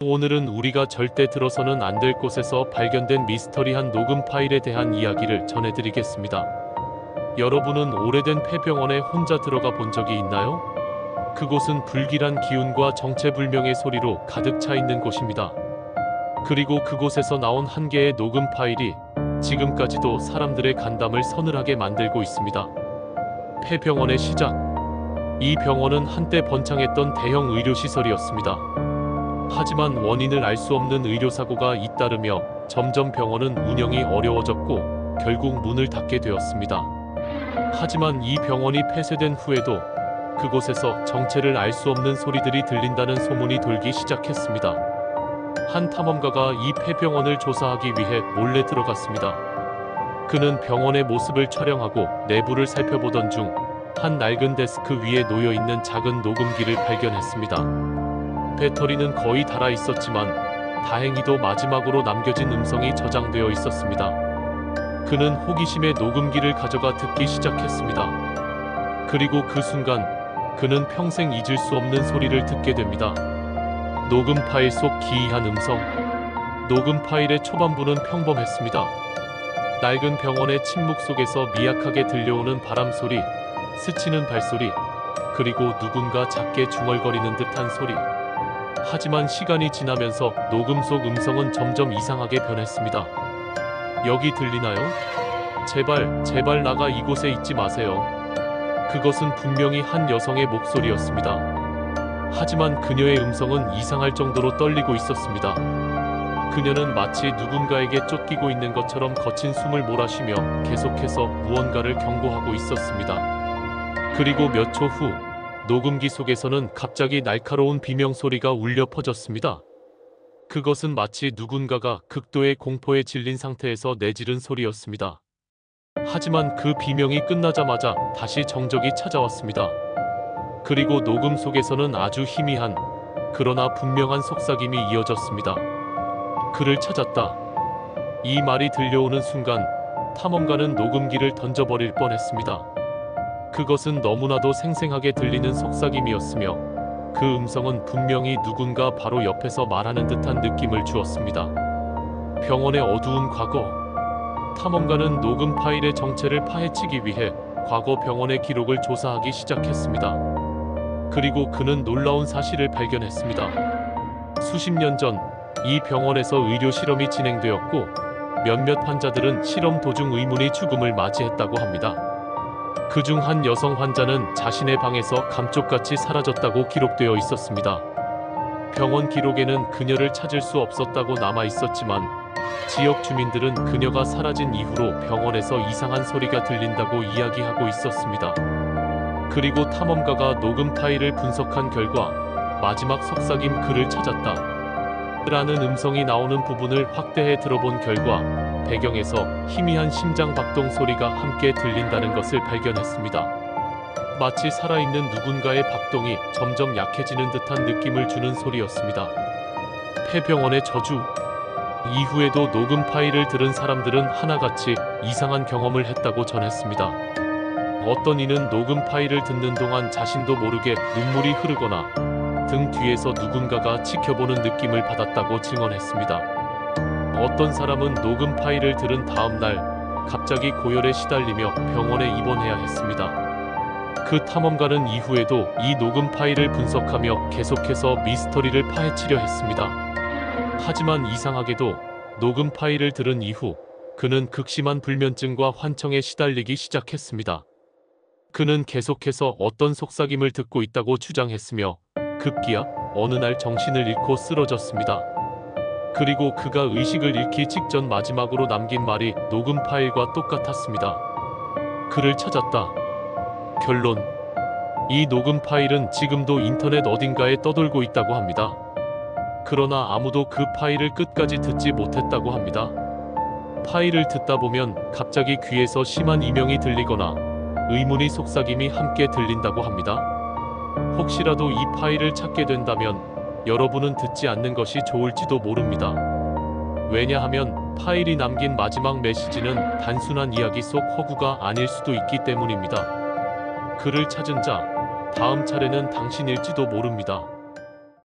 오늘은 우리가 절대 들어서는 안 될 곳에서 발견된 미스터리한 녹음 파일에 대한 이야기를 전해드리겠습니다. 여러분은 오래된 폐병원에 혼자 들어가 본 적이 있나요? 그곳은 불길한 기운과 정체불명의 소리로 가득 차 있는 곳입니다. 그리고 그곳에서 나온 한 개의 녹음 파일이 지금까지도 사람들의 간담을 서늘하게 만들고 있습니다. 폐병원의 시작. 이 병원은 한때 번창했던 대형 의료시설이었습니다. 하지만 원인을 알 수 없는 의료사고가 잇따르며 점점 병원은 운영이 어려워졌고 결국 문을 닫게 되었습니다. 하지만 이 병원이 폐쇄된 후에도 그곳에서 정체를 알 수 없는 소리들이 들린다는 소문이 돌기 시작했습니다. 한 탐험가가 이 폐병원을 조사하기 위해 몰래 들어갔습니다. 그는 병원의 모습을 촬영하고 내부를 살펴보던 중 한 낡은 데스크 위에 놓여있는 작은 녹음기를 발견했습니다. 배터리는 거의 닳아 있었지만 다행히도 마지막으로 남겨진 음성이 저장되어 있었습니다. 그는 호기심에 녹음기를 가져가 듣기 시작했습니다. 그리고 그 순간 그는 평생 잊을 수 없는 소리를 듣게 됩니다. 녹음 파일 속 기이한 음성. 녹음 파일의 초반부는 평범했습니다. 낡은 병원의 침묵 속에서 미약하게 들려오는 바람 소리, 스치는 발소리, 그리고 누군가 작게 중얼거리는 듯한 소리. 하지만 시간이 지나면서 녹음 속 음성은 점점 이상하게 변했습니다. 여기 들리나요? 제발 나가 이곳에 있지 마세요. 그것은 분명히 한 여성의 목소리였습니다. 하지만 그녀의 음성은 이상할 정도로 떨리고 있었습니다. 그녀는 마치 누군가에게 쫓기고 있는 것처럼 거친 숨을 몰아쉬며 계속해서 무언가를 경고하고 있었습니다. 그리고 몇 초 후 녹음기 속에서는 갑자기 날카로운 비명 소리가 울려 퍼졌습니다. 그것은 마치 누군가가 극도의 공포에 질린 상태에서 내지른 소리였습니다. 하지만 그 비명이 끝나자마자 다시 정적이 찾아왔습니다. 그리고 녹음 속에서는 아주 희미한, 그러나 분명한 속삭임이 이어졌습니다. 그를 찾았다. 이 말이 들려오는 순간 탐험가는 녹음기를 던져버릴 뻔했습니다. 그것은 너무나도 생생하게 들리는 속삭임이었으며 그 음성은 분명히 누군가 바로 옆에서 말하는 듯한 느낌을 주었습니다. 병원의 어두운 과거. 탐험가는 녹음 파일의 정체를 파헤치기 위해 과거 병원의 기록을 조사하기 시작했습니다. 그리고 그는 놀라운 사실을 발견했습니다. 수십 년 전 이 병원에서 의료 실험이 진행되었고 몇몇 환자들은 실험 도중 의문의 죽음을 맞이했다고 합니다. 그중 한 여성 환자는 자신의 방에서 감쪽같이 사라졌다고 기록되어 있었습니다. 병원 기록에는 그녀를 찾을 수 없었다고 남아 있었지만 지역 주민들은 그녀가 사라진 이후로 병원에서 이상한 소리가 들린다고 이야기하고 있었습니다. 그리고 탐험가가 녹음 파일을 분석한 결과 마지막 속삭임 그를 찾았다 라는 음성이 나오는 부분을 확대해 들어본 결과 배경에서 희미한 심장 박동 소리가 함께 들린다는 것을 발견했습니다. 마치 살아있는 누군가의 박동이 점점 약해지는 듯한 느낌을 주는 소리였습니다. 폐병원의 저주. 이후에도 녹음 파일을 들은 사람들은 하나같이 이상한 경험을 했다고 전했습니다. 어떤 이는 녹음 파일을 듣는 동안 자신도 모르게 눈물이 흐르거나 등 뒤에서 누군가가 지켜보는 느낌을 받았다고 증언했습니다. 어떤 사람은 녹음 파일을 들은 다음 날 갑자기 고열에 시달리며 병원에 입원해야 했습니다. 그 탐험가는 이후에도 이 녹음 파일을 분석하며 계속해서 미스터리를 파헤치려 했습니다. 하지만 이상하게도 녹음 파일을 들은 이후 그는 극심한 불면증과 환청에 시달리기 시작했습니다. 그는 계속해서 어떤 속삭임을 듣고 있다고 주장했으며 급기야 어느 날 정신을 잃고 쓰러졌습니다. 그리고 그가 의식을 잃기 직전 마지막으로 남긴 말이 녹음 파일과 똑같았습니다. 그를 찾았다. 결론. 이 녹음 파일은 지금도 인터넷 어딘가에 떠돌고 있다고 합니다. 그러나 아무도 그 파일을 끝까지 듣지 못했다고 합니다. 파일을 듣다 보면 갑자기 귀에서 심한 이명이 들리거나 의문의 속삭임이 함께 들린다고 합니다. 혹시라도 이 파일을 찾게 된다면 여러분은 듣지 않는 것이 좋을지도 모릅니다. 왜냐하면 파일이 남긴 마지막 메시지는 단순한 이야기 속 허구가 아닐 수도 있기 때문입니다. 그를 찾은 자, 다음 차례는 당신일지도 모릅니다.